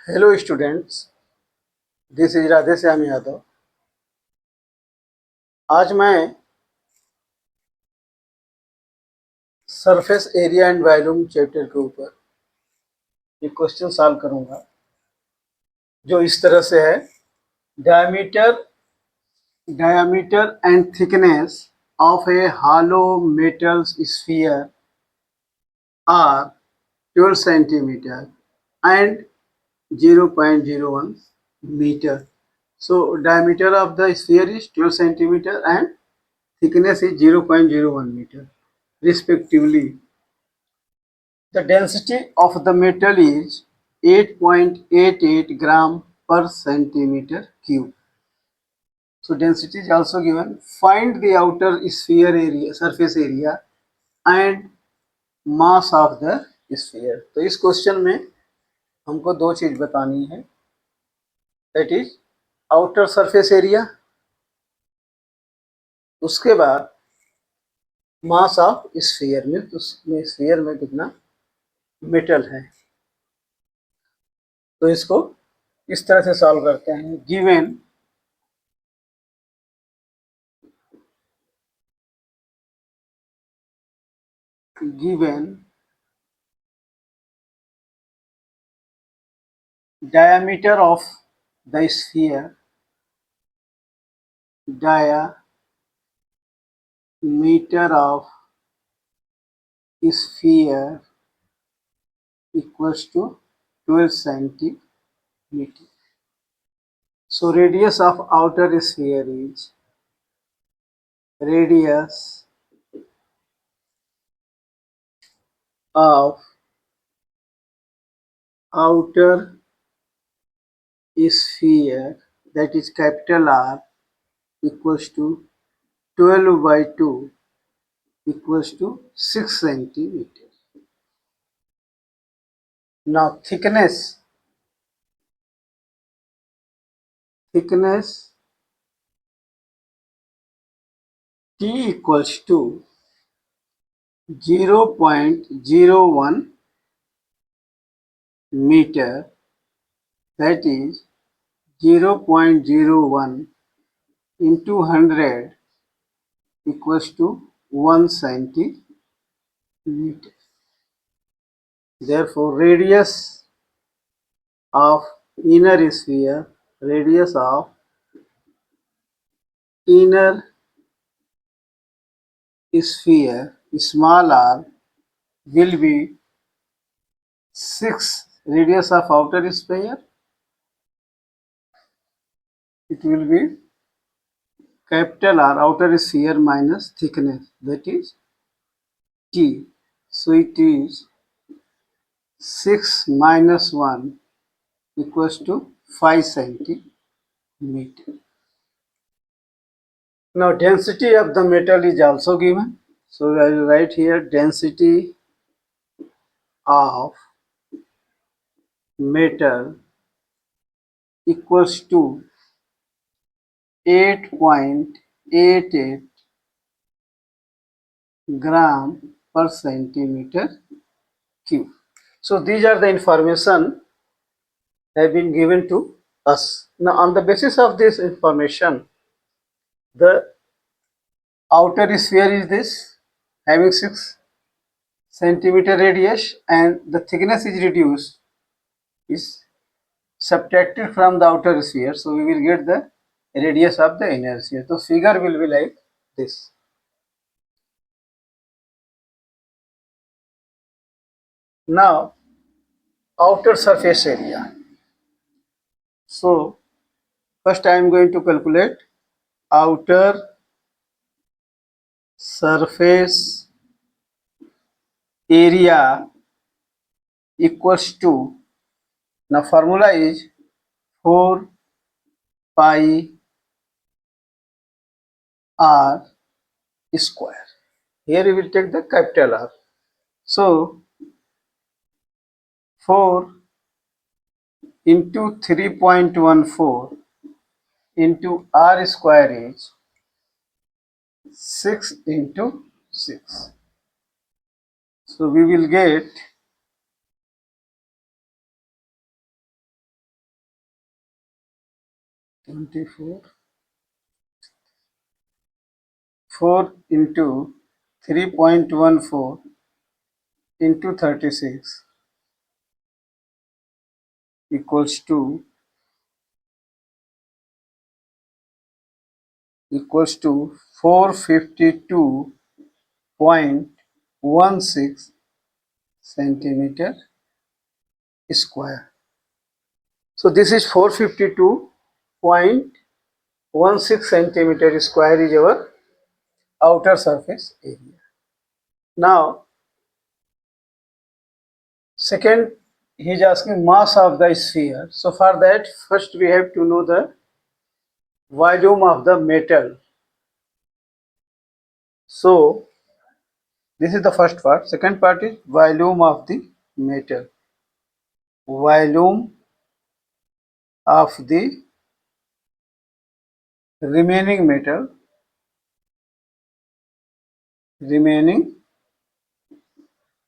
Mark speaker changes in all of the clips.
Speaker 1: Hello students, this is Radhe Shyam Yadav. आज मैं surface area and volume chapter के ऊपर एक क्वेश्चन सॉल्व करूंगा जो इस तरह से है। Diameter and thickness of a hollow metal sphere are 12 centimeter and 0.01 meter. So diameter of the sphere is 12 centimeter and thickness is 0.01 meter respectively. The density of the metal is 8.88 gram per centimeter cube. So density is also given. Find the outer sphere area, surface area and mass of the sphere. तो इस question में हमको दो चीज बतानी है, that is outer surface area, उसके बाद मास ऑफ स्फीयर में, तो उसमें स्फीयर में कितना मेटल है। तो इसको इस तरह से सॉल्व करते हैं। Given diameter of the sphere, diameter of sphere equals to 12 centimeter. So radius of outer sphere is radius of outer sphere, that is capital R, equals to 12 by 2 equals to 6 centimeter. Now thickness T equals to 0.01 meter, that is 0.01 into 100 equals to 1 centimeter. Therefore radius of inner sphere, small r, will be 6. Radius of outer sphere, it will be capital R, outer sphere minus thickness, that is T. So it is 6 minus 1 equals to 5 centimeter. Now density of the metal is also given. So I will write here density of metal equals to 8.88 gram per centimeter cube. So these are the information have been given to us. Now on the basis of this information, the outer sphere is this, having 6 centimeter radius, and the thickness is subtracted from the outer sphere, so we will get the radius of the inner sphere. So figure will be like this. Now outer surface area. So first I am going to calculate outer surface area equals to, now formula is 4 pi r square. Here we will take the capital R. So 4 into 3.14 into r square is 6 into 6. So we will get 24, 4 into 3.14 into 36 equals to 452.16 centimeter square. So this is 452.16 centimeter square is our outer surface area. Now second, he is asking mass of the sphere. So for that, first we have to know the volume of the metal. So this is the first part. Second part is volume of the metal. Volume of the remaining metal. Remaining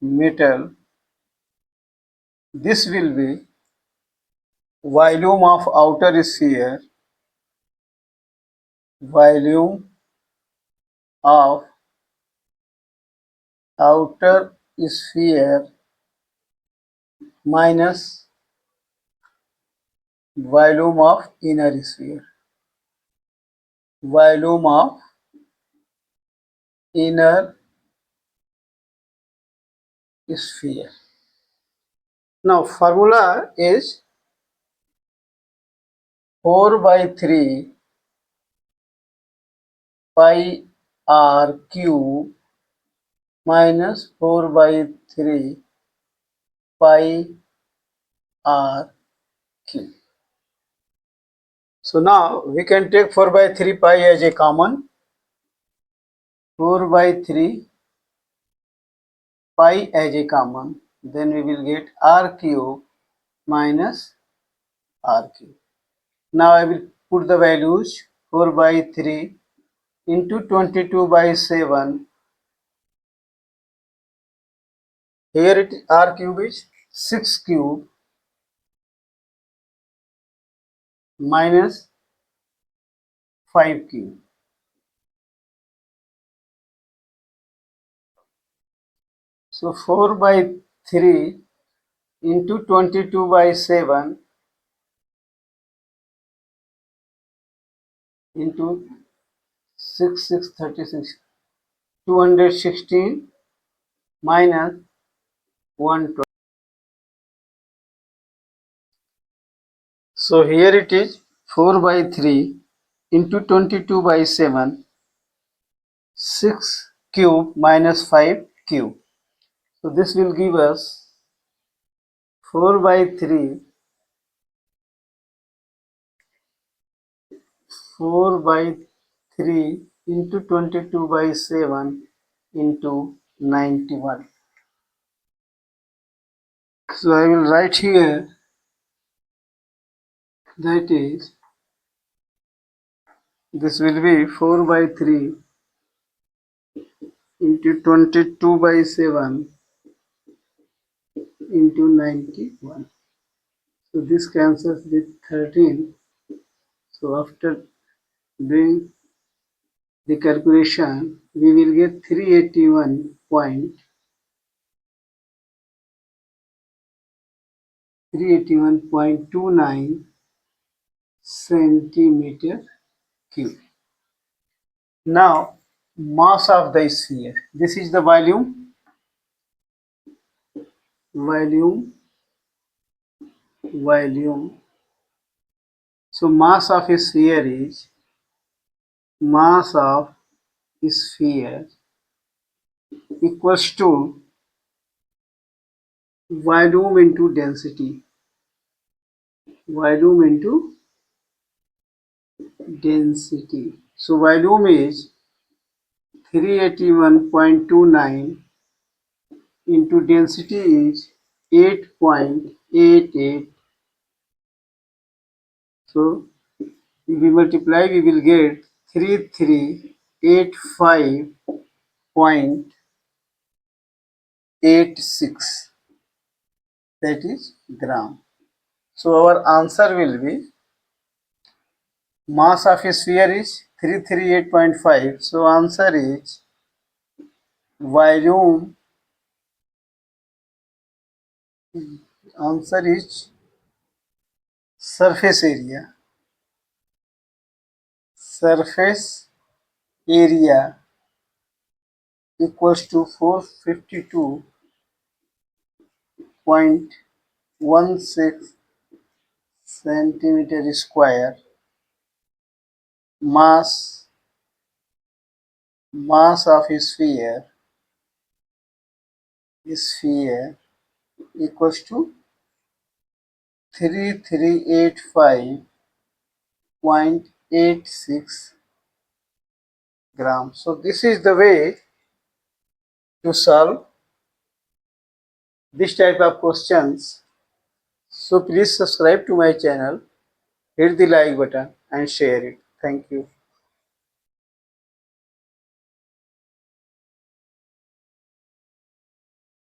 Speaker 1: metal. This will be volume of outer sphere. Volume of outer sphere minus volume of inner sphere. Volume of inner sphere. Now formula is 4 by 3 pi r cube minus 4 by 3 pi r cube. So now we can take 4 by 3 pi as a common. 4 by 3 pi as a common. Then we will get r cube minus r cube. Now I will put the values 4 by 3 into 22 by 7. Here it r cube is 6 cube minus 5 cube. So 4 by 3 into 22 by 7 into 6, 6, 36, 216 minus 120. So here it is 4 by 3 into 22 by 7, 6 cube minus 5 cube. So this will give us 4 by 3, 4 by 3 into 22 by 7 into 91. So I will write here, that is, this will be 4 by 3 into 22 by 7 into 91. So this cancels with 13. So after doing the calculation, we will get 381.29 centimeter cube. Now mass of the sphere. This is the volume. Volume. So mass of a sphere is mass of sphere equals to volume into density. Volume into density. So volume is 381.29 into density is 8.88. So if we multiply, we will get 3385.86, that is gram. So our answer will be Mass of a sphere is 338.5. So answer is volume. Answer is surface area. Surface area equals to 452.16 centimeter square. Mass of a sphere equals to 3385.86 grams. So this is the way to solve this type of questions. So please subscribe to my channel, hit the like button and share it. Thank you.